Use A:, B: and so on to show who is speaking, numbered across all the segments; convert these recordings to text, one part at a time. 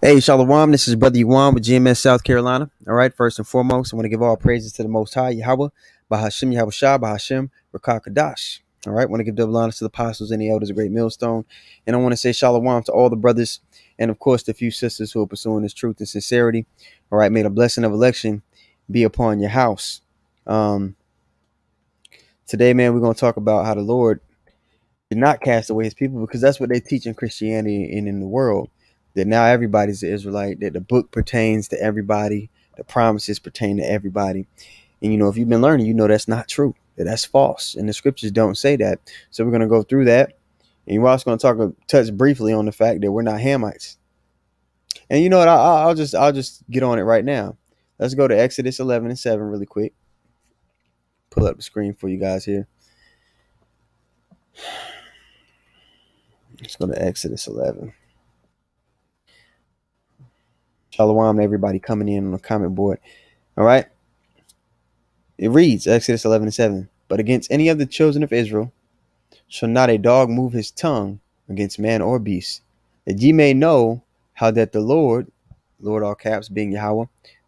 A: Hey, Shalom. This is Brother Yuan with GMS South Carolina. All right. First and foremost, I want to give all praises to the Most High, Yahweh, Bahashim Yahweh Shah, Bahashim, Rakah Kadash. All right. I want to give double honors to the apostles and the elders of Great Millstone. And I want to say Shalom to all the brothers and, of course, the few sisters who are pursuing this truth and sincerity. All right. May the blessing of election be upon your house. Today, man, we're going to talk about how the Lord did not cast away his people, because that's what they teach in Christianity and in the world. That now everybody's an Israelite, that the book pertains to everybody, the promises pertain to everybody. And, if you've been learning, that's not true, that's false. And the scriptures don't say that. So we're going to go through that. And we're also going to touch briefly on the fact that we're not hamites. And you know what? I'll just get on it right now. Let's go to Exodus 11:7 really quick. Pull up the screen for you guys here. Let's go to Exodus 11. Shalom to everybody coming in on the comment board. All right. It reads, Exodus 11:7. But against any of the children of Israel shall not a dog move his tongue against man or beast, that ye may know how that the Lord all caps being Yahweh,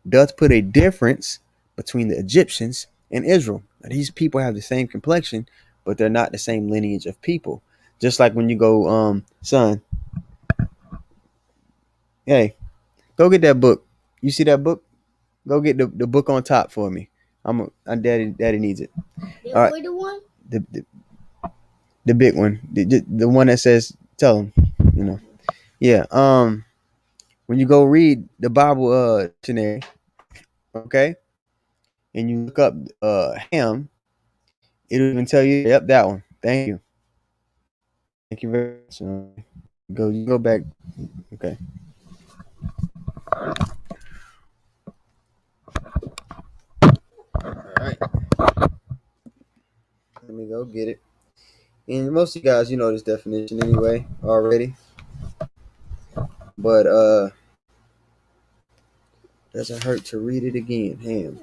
A: doth put a difference between the Egyptians and Israel. Now, these people have the same complexion, but they're not the same lineage of people. Just like when you go, son, hey, go get that book. You see that book? Go get the book on top for me. Daddy needs it. All right.
B: The one?
A: The big one. The one that says, tell him, Yeah. When you go read the Bible dictionary, okay, and you look up ham, it'll even tell you, yep, that one. Thank you. Thank you very much. Go back. Okay. All right. Let me go get it. And most of you guys, this definition anyway already. But doesn't hurt to read it again. Ham.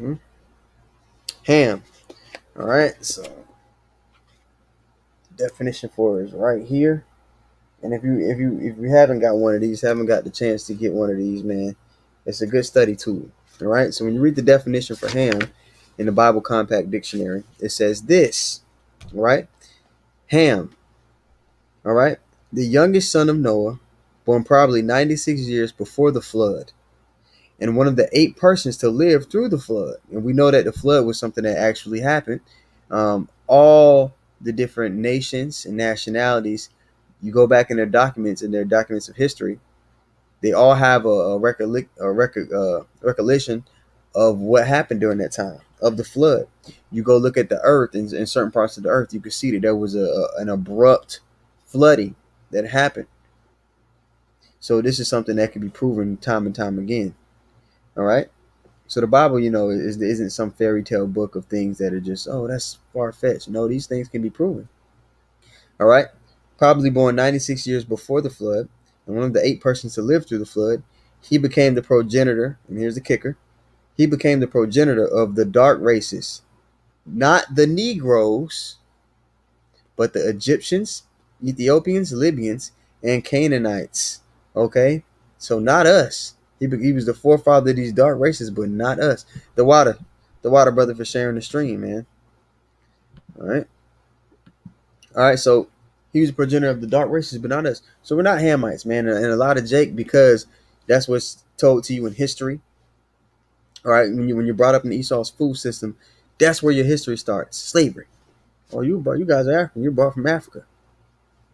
A: Mhm. Ham. All right. So definition for it is right here. And if you haven't got one of these, haven't got the chance to get one of these, man, it's a good study tool. All right. So when you read the definition for ham in the Bible Compact Dictionary, it says this. All right. Ham. All right. The youngest son of Noah, born probably 96 years before the flood, and one of the 8 persons to live through the flood. And we know that the flood was something that actually happened. All the different nations and nationalities, you go back in their documents, of history, they all have recollection of what happened during that time of the flood. You go look at the earth, in certain parts of the earth, you can see that there was an abrupt flooding that happened. So this is something that can be proven time and time again. All right. So the Bible, isn't some fairy tale book of things that are just, oh, that's far fetched. No, these things can be proven. All right. Probably born 96 years before the flood, and one of the 8 persons to live through the flood, he became the progenitor. And here's the kicker: he became the progenitor of the dark races, not the Negroes, but the Egyptians, Ethiopians, Libyans, and Canaanites. Okay. So not us. He was the forefather of these dark races, but not us. The water brother, for sharing the stream, man. All right. All right. So he was the progenitor of the dark races, but not us. So we're not Hamites, man. And a lot of Jake, because that's what's told to you in history. All right. When you're brought up in Esau's food system, that's where your history starts. Slavery. Oh, you guys are African. You're brought from Africa.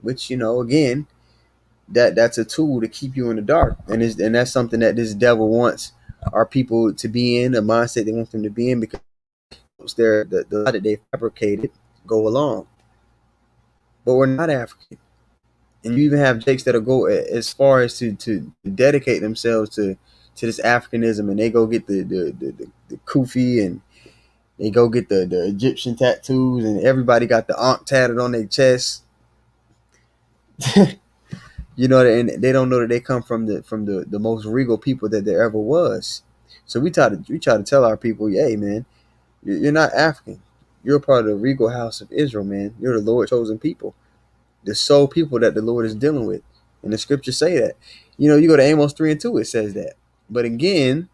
A: Which, again, that's a tool to keep you in the dark, and that's something that this devil wants our people to be in, a mindset they want them to be in, because the lie that they fabricated go along. But we're not African, and you even have jakes that'll go as far as to dedicate themselves to this Africanism, and they go get the kufi, and they go get the Egyptian tattoos, and everybody got the Ankh tatted on their chest. And they don't know that they come from the most regal people that there ever was. So we try to tell our people, hey man, you're not African. You're a part of the regal house of Israel, man. You're the Lord's chosen people, the sole people that the Lord is dealing with. And the scriptures say that. You go to Amos 3:2, it says that. But again,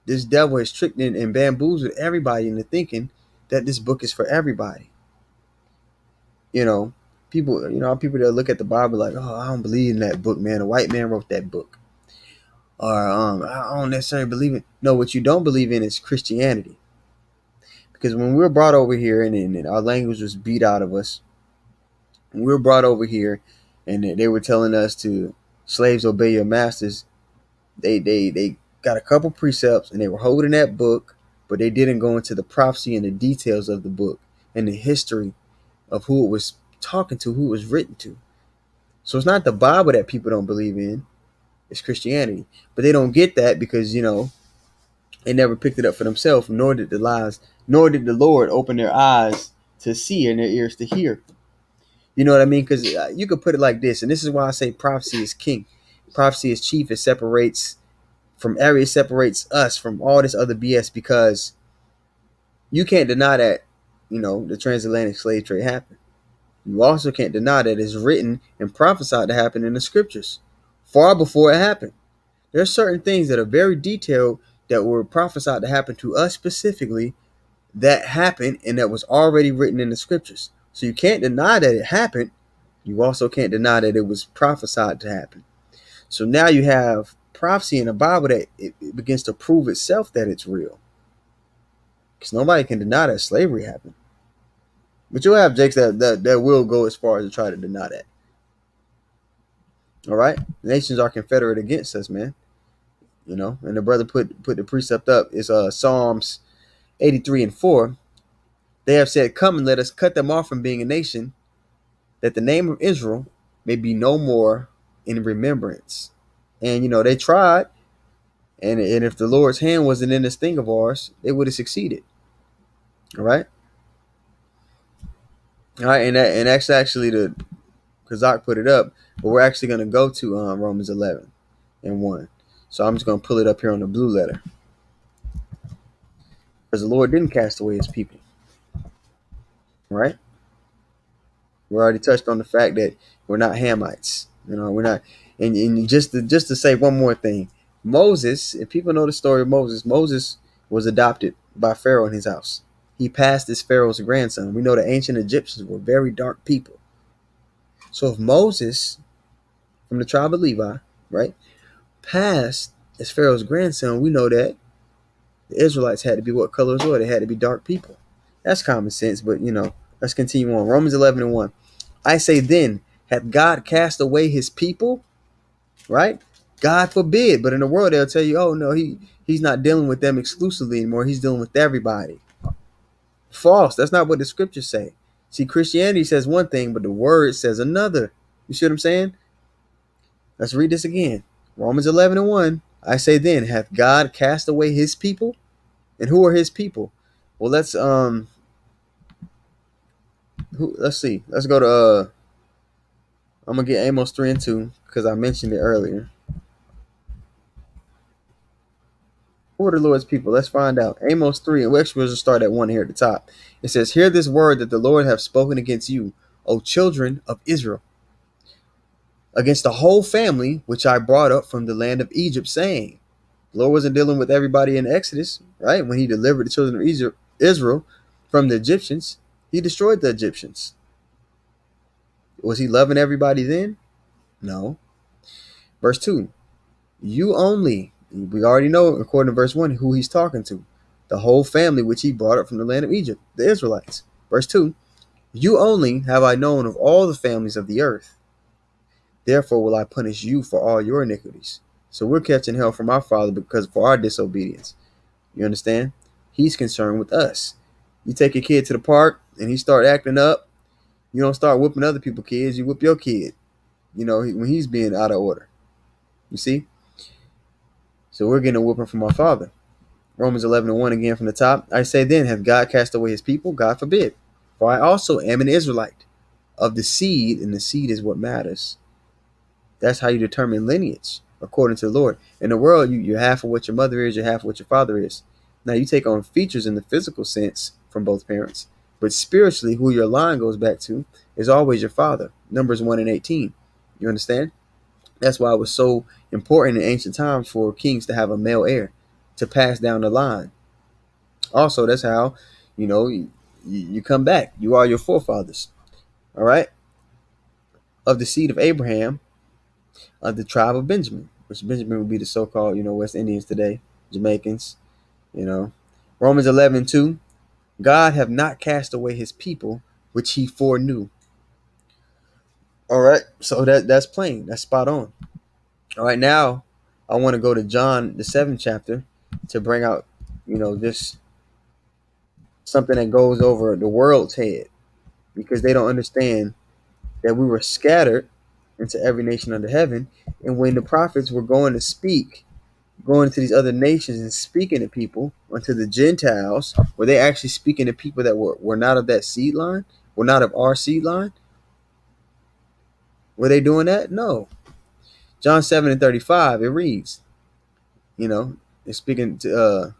A: this devil has tricked and bamboozled everybody into thinking that this book is for everybody. People, people that look at the Bible like, oh, I don't believe in that book, man. A white man wrote that book. Or I don't necessarily believe it. No, what you don't believe in is Christianity. Because when we were brought over here and our language was beat out of us, when we were brought over here and they were telling us to slaves obey your masters, they got a couple precepts and they were holding that book, but they didn't go into the prophecy and the details of the book and the history of who it was talking to, who it was written to. So it's not the Bible that people don't believe in, it's Christianity. But they don't get that because, they never picked it up for themselves, nor did the Lord open their eyes to see and their ears to hear. You know what I mean? Because you could put it like this, and this is why I say prophecy is king. Prophecy is chief. It separates us from all this other BS, because you can't deny that, the transatlantic slave trade happened. You also can't deny that it's written and prophesied to happen in the scriptures far before it happened. There are certain things that are very detailed that were prophesied to happen to us specifically, that happened and that was already written in the scriptures. So you can't deny that it happened. You also can't deny that it was prophesied to happen. So now you have prophecy in the Bible that it begins to prove itself that it's real. Because nobody can deny that slavery happened. But you'll have jakes that will go as far as to try to deny that. All right? Nations are confederate against us, man. And the brother put the precept up. It's Psalms 83:4. They have said, come and let us cut them off from being a nation, that the name of Israel may be no more in remembrance. And, they tried. And if the Lord's hand wasn't in this thing of ours, they would have succeeded. All right? All right, and that's actually the Kazak put it up, but we're actually going to go to Romans 11:1. So I'm just going to pull it up here on the blue letter. because the Lord didn't cast away his people, right? We already touched on the fact that we're not Hamites. We're not. And just to say one more thing, Moses. If people know the story of Moses, Moses was adopted by Pharaoh in his house. He passed as Pharaoh's grandson. We know the ancient Egyptians were very dark people. So if Moses, from the tribe of Levi, right, passed as Pharaoh's grandson, we know that the Israelites had to be what color as well? They had to be dark people. That's common sense, but let's continue on. Romans 11:1. I say then, hath God cast away his people? Right? God forbid. But in the world, they'll tell you, oh no, he's not dealing with them exclusively anymore. He's dealing with everybody. False. That's not what the scriptures say. See, Christianity says one thing, but the word says another. You see what I'm saying? Let's read this again. Romans 11:1. I say then, hath God cast away his people? And who are his people? Well, let's see. Let's go to I'm gonna get Amos 3:2 because I mentioned it earlier. Who are the Lord's people? Let's find out. Amos 3, and we'll just start at 1 here at the top. It says, hear this word that the Lord hath spoken against you, O children of Israel, against the whole family which I brought up from the land of Egypt, saying, the Lord wasn't dealing with everybody in Exodus, right? When he delivered the children of Israel from the Egyptians, he destroyed the Egyptians. Was he loving everybody then? No. Verse 2, you only, we already know according to verse 1 who he's talking to. The whole family which he brought up from the land of Egypt, the Israelites. Verse 2, you only have I known of all the families of the earth. Therefore will I punish you for all your iniquities. So we're catching hell from our Father because for our disobedience. You understand? He's concerned with us. You take your kid to the park and he start acting up. You don't start whooping other people's kids. You whoop your kid, when he's being out of order. You see? So we're getting a whooping from our Father. Romans 11:1 again from the top. I say then, hath God cast away his people? God forbid. For I also am an Israelite of the seed, and the seed is what matters. That's how you determine lineage, according to the Lord. In the world, you're half of what your mother is, you're half of what your father is. Now, you take on features in the physical sense from both parents, but spiritually, who your line goes back to is always your father. Numbers 1:18. You understand? That's why it was so important in ancient times for kings to have a male heir to pass down the line. Also, that's how, you come back. You are your forefathers. All right? Of the seed of Abraham, of the tribe of Benjamin, which Benjamin would be the so-called, West Indians today, Jamaicans, Romans 11:2, God have not cast away his people, which he foreknew. All right, so that's plain. That's spot on. All right, now I want to go to John, the 7th chapter, to bring out, this something that goes over the world's head because they don't understand that we were scattered into every nation under heaven. And when the prophets were going to speak, going to these other nations and speaking to people, unto the Gentiles, were they actually speaking to people that were not of that seed line, were not of our seed line? Were they doing that? No. John 7:35, it reads, it's speaking to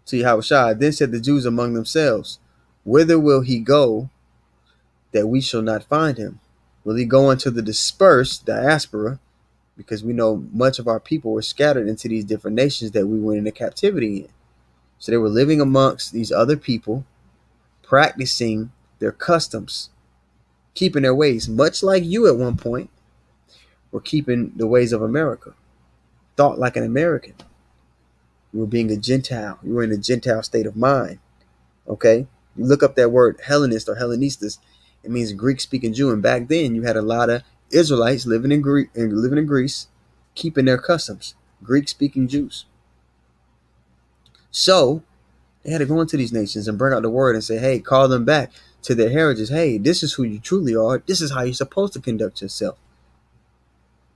A: Yahushua. Then said the Jews among themselves, whither will he go that we shall not find him? Will he go unto the dispersed diaspora? Because we know much of our people were scattered into these different nations that we went into captivity in. So they were living amongst these other people, practicing their customs, keeping their ways, much like you at one point were keeping the ways of America, thought like an American. You were being a Gentile. You were in a Gentile state of mind. Okay? You look up that word Hellenist or Hellenistas, it means Greek-speaking Jew. And back then, you had a lot of Israelites living in Greece, keeping their customs, Greek-speaking Jews. So they had to go into these nations and bring out the word and say, hey, call them back to their heritage. Hey, this is who you truly are. This is how you're supposed to conduct yourself.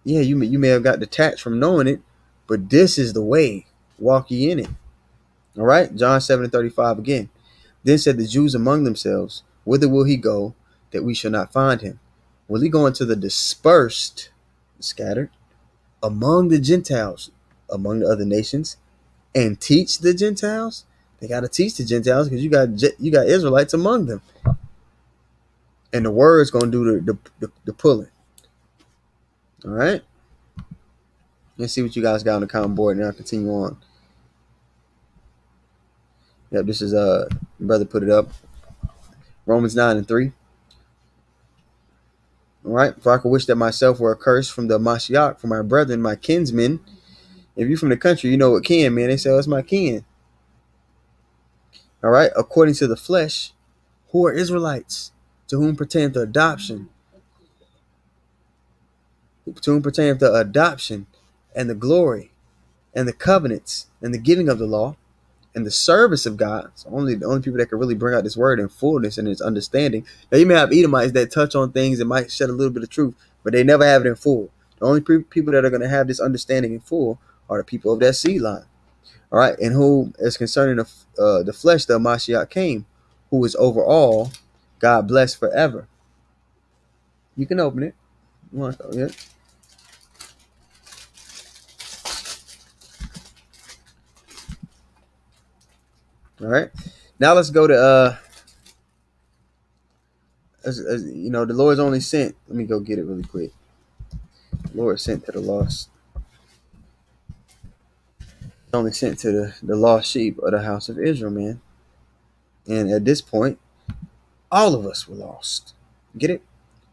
A: Yeah, you may have got detached from knowing it, but this is the way. Walk ye in it. All right, John 7:35 again. Then said the Jews among themselves, whither will he go that we shall not find him? Will he go into the dispersed, scattered, among the Gentiles, among the other nations, and teach the Gentiles? They got to teach the Gentiles because you got Israelites among them, and the word's gonna do the pulling. All right. Let's see what you guys got on the comment board. Now continue on. Yep, this is brother put it up. Romans 9:3. All right. For I could wish that myself were accursed from the Mashiach, for my brethren, my kinsmen. If you're from the country, you know what kin, man. They say, oh, it's my kin. All right. According to the flesh, who are Israelites, to whom pertaineth the adoption, and the glory, and the covenants, and the giving of the law, and the service of God. So the only people that can really bring out this word in fullness and its understanding. Now you may have Edomites that touch on things that might shed a little bit of truth, but they never have it in full. The only people that are going to have this understanding in full are the people of that seed line. All right, and who is concerning the flesh, the Mashiach came, who is over all, God bless forever. You can open it. You want to yeah. All right. Now let's go to you know, the Lord's only sent. Let me go get it really quick. The Lord sent to the lost. Only sent to the lost sheep of the house of Israel, man. And at this point, all of us were lost. Get it?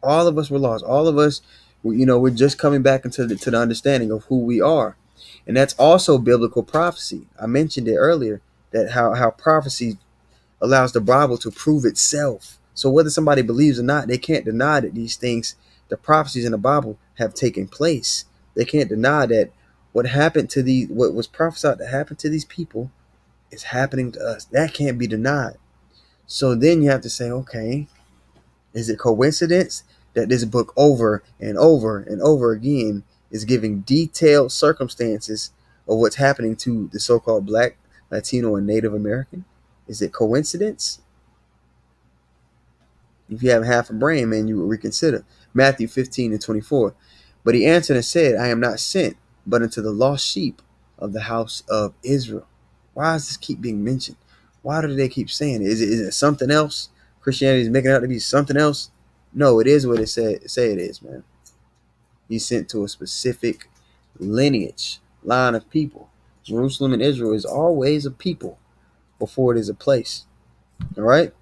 A: All of us were lost. All of us, you know, we're just coming back into the understanding of who we are. And that's also biblical prophecy. I mentioned it earlier that how prophecy allows the Bible to prove itself. So whether somebody believes or not, they can't deny that these things, the prophecies in the Bible, have taken place. They can't deny that what was prophesied to happen to these people is happening to us. That can't be denied. So then you have to say, okay, is it coincidence that this book over and over and over again is giving detailed circumstances of what's happening to the so-called Black, Latino, and Native American? Is it coincidence? If you have half a brain, man, you will reconsider. Matthew 15:24. But he answered and said, I am not sent, but unto the lost sheep of the house of Israel. Why does this keep being mentioned? Why do they keep saying it? Is it something else? Christianity is making it out to be something else? No, it is what it say it is, man. He's sent to a specific lineage, line of people. Jerusalem and Israel is always a people before it is a place. All right?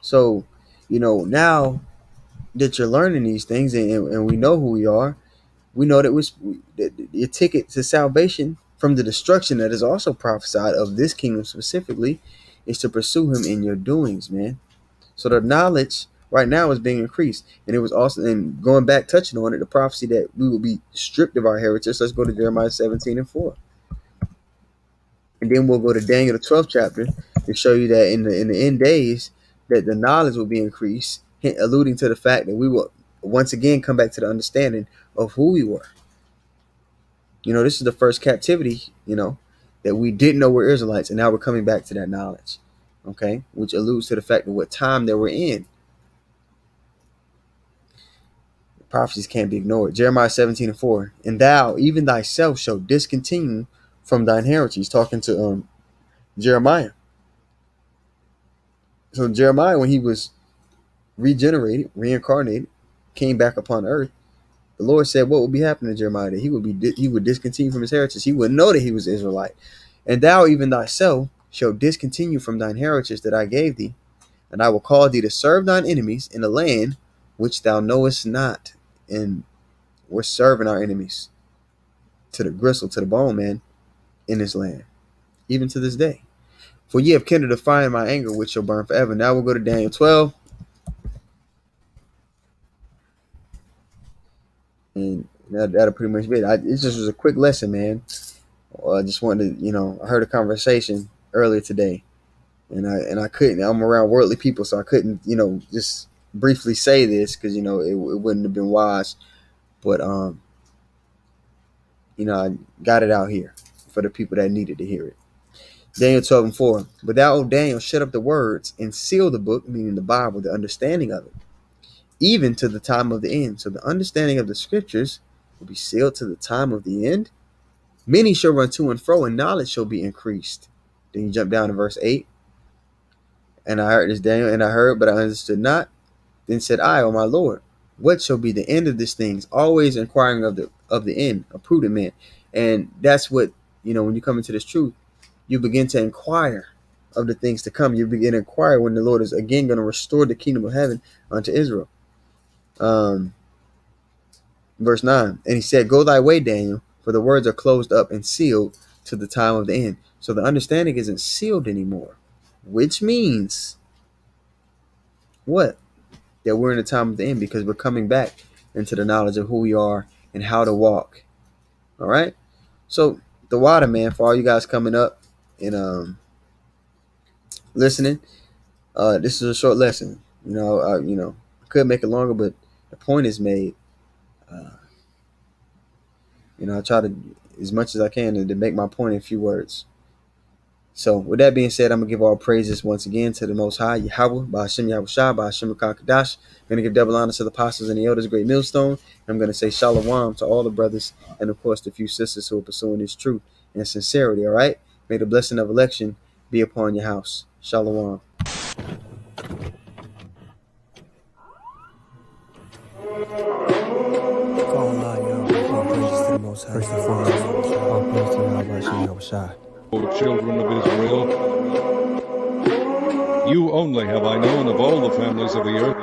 A: So, you know, now that you're learning these things and we know who we are, we know that your ticket to salvation from the destruction that is also prophesied of this kingdom specifically is to pursue him in your doings, man. So the knowledge right now is being increased. And it was also, and going back, touching on it, the prophecy that we will be stripped of our heritage. Let's go to Jeremiah 17:4. And then we'll go to Daniel, the 12th chapter, to show you that in the end days, that the knowledge will be increased, alluding to the fact that we will once again come back to the understanding of who we were. You know, this is the first captivity, you know, that we didn't know we're Israelites, and now we're coming back to that knowledge, okay, which alludes to the fact of what time that we're in. The prophecies can't be ignored. Jeremiah 17:4. And thou, even thyself, shall discontinue from thine heritage. Talking to Jeremiah. So Jeremiah, when he was regenerated, reincarnated, came back upon earth, the Lord said what would be happening to Jeremiah? That he would discontinue from his heritage. He would know that he was Israelite. And thou even thyself shall discontinue from thine heritage that I gave thee, and I will call thee to serve thine enemies in a land which thou knowest not. And we're serving our enemies to the gristle, to the bone, man, in this land, even to this day. For ye have kindled a fire in my anger, which shall burn forever. Now we'll go to Daniel 12. And that'll pretty much be it. It just was a quick lesson, man. I just wanted to, you know, I heard a conversation earlier today, and I couldn't. I'm around worldly people, so I couldn't, you know, just briefly say this because you know it wouldn't have been wise. But you know, I got it out here for the people that needed to hear it. Daniel 12:4. But thou, O Daniel, shut up the words and seal the book, meaning the Bible, the understanding of it, even to the time of the end. So the understanding of the scriptures will be sealed to the time of the end. Many shall run to and fro, and knowledge shall be increased. Then you jump down to verse 8. And I heard this, Daniel, and I heard, but I understood not. Then said I, O my Lord, what shall be the end of these things? Always inquiring of the end, a prudent man. And that's what, when you come into this truth, you begin to inquire of the things to come. You begin to inquire when the Lord is again going to restore the kingdom of heaven unto Israel. Verse 9, and he said, go thy way, Daniel, for the words are closed up and sealed to the time of the end. So the understanding isn't sealed anymore, which means what? That we're in the time of the end, because we're coming back into the knowledge of who we are and how to walk. All right. So the water, man, for all you guys coming up and listening, this is a short lesson. I could make it longer, but the point is made. I try to, as much as I can, to make my point in a few words. So with that being said, I'm going to give all praises once again to the Most High, Yahweh, Ba'ashem Yahushua, Ba'ashem Kakadash. I'm going to give double honor to the apostles and the elders, great millstone. I'm going to say shalom to all the brothers and, of course, the few sisters who are pursuing this truth and sincerity, all right? May the blessing of election be upon your house. Shalom. First and foremost, all praise to Ba'ashem Yahushua.
B: O children of Israel, you only have I known of all the families of the earth.